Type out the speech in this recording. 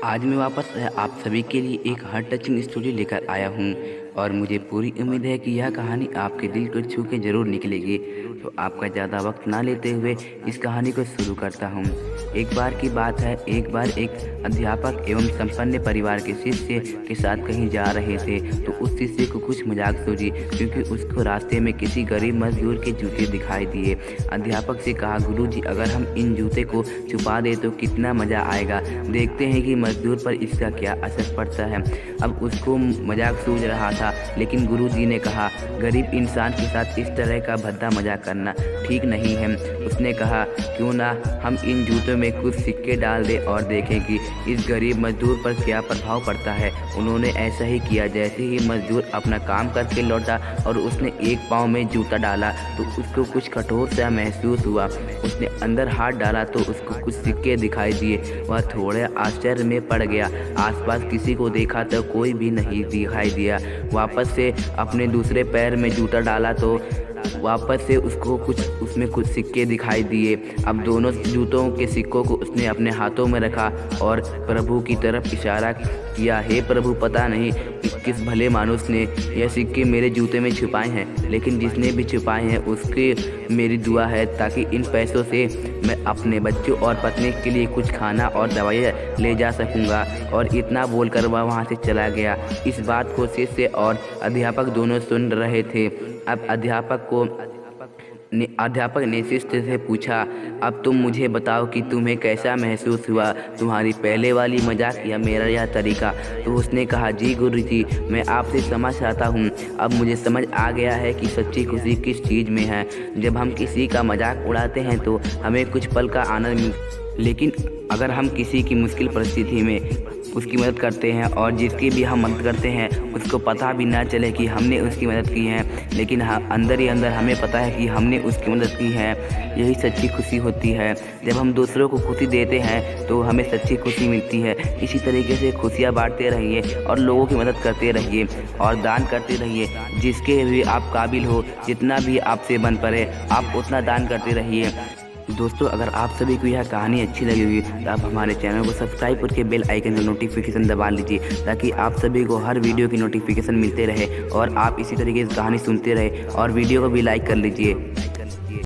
आज मैं वापस आप सभी के लिए एक हार्ट टचिंग स्टोरी लेकर आया हूँ और मुझे पूरी उम्मीद है कि यह कहानी आपके दिल को छू के ज़रूर निकलेगी। तो आपका ज़्यादा वक्त ना लेते हुए इस कहानी को शुरू करता हूँ। एक बार की बात है, एक बार एक अध्यापक एवं संपन्न परिवार के शिष्य के साथ कहीं जा रहे थे। तो उस शिष्य को कुछ मजाक सूझी क्योंकि उसको रास्ते में किसी गरीब मजदूर के जूते दिखाई दिए। अध्यापक से कहा, गुरुजी अगर हम इन जूते को छुपा दे तो कितना मज़ा आएगा, देखते हैं कि मजदूर पर इसका क्या असर पड़ता है। अब उसको मजाक सूझ रहा था, लेकिन गुरुजी ने कहा, गरीब इंसान के साथ इस तरह का भद्दा मजाक करना ठीक नहीं है। उसने कहा, क्यों ना हम इन जूतों में कुछ सिक्के डाल दें और देखें कि इस गरीब मजदूर पर क्या प्रभाव पड़ता है। उन्होंने ऐसा ही किया। जैसे ही मजदूर अपना काम करके लौटा और उसने एक पाँव में जूता डाला तो उसको कुछ कठोर सा महसूस हुआ। उसने अंदर हाथ डाला तो उसको कुछ सिक्के दिखाई दिए। वह थोड़े आश्चर्य में पड़ गया। आसपास किसी को देखा तो कोई भी नहीं दिखाई दिया। वापस से अपने दूसरे पैर में जूता डाला तो वापस से उसको उसमें कुछ सिक्के दिखाई दिए। अब दोनों जूतों के सिक्कों को उसने अपने हाथों में रखा और प्रभु की तरफ इशारा किया, हे प्रभु, पता नहीं किस भले मानुस ने यह सिक्के मेरे जूते में छुपाए हैं, लेकिन जिसने भी छुपाए हैं उसके मेरी दुआ है ताकि इन पैसों से मैं अपने बच्चों और पत्नी के लिए कुछ खाना और दवाइयाँ ले जा सकूँगा। और इतना बोलकर वह वहाँ से चला गया। इस बात को शिष्य और अध्यापक दोनों सुन रहे थे। अब अध्यापक ने शिष्य से पूछा, अब तुम मुझे बताओ कि तुम्हें कैसा महसूस हुआ, तुम्हारी पहले वाली मजाक या मेरा यह तरीका। तो उसने कहा, जी गुरुजी, मैं आपसे क्षमा चाहता हूँ। अब मुझे समझ आ गया है कि सच्ची खुशी किस चीज़ में है। जब हम किसी का मजाक उड़ाते हैं तो हमें कुछ पल का आनंद मिलता, लेकिन अगर हम किसी की मुश्किल परिस्थिति में उसकी मदद करते हैं और जिसकी भी हम मदद करते हैं उसको पता भी ना चले कि हमने उसकी मदद की है, लेकिन अंदर ही अंदर हमें पता है कि हमने उसकी मदद की है, यही सच्ची खुशी होती है। जब हम दूसरों को खुशी देते हैं तो हमें सच्ची खुशी मिलती है। इसी तरीके से खुशियाँ बांटते रहिए और लोगों की मदद करते रहिए और दान करते रहिए। जिसके भी आप काबिल हो, जितना भी आपसे बन पड़े, आप उतना दान करते रहिए। दोस्तों, अगर आप सभी को यह कहानी अच्छी लगी हुई तो आप हमारे चैनल को सब्सक्राइब करके बेल आइकन का नोटिफिकेशन दबा लीजिए, ताकि आप सभी को हर वीडियो की नोटिफिकेशन मिलते रहे और आप इसी तरीके से कहानी सुनते रहे। और वीडियो को भी लाइक कर लीजिए।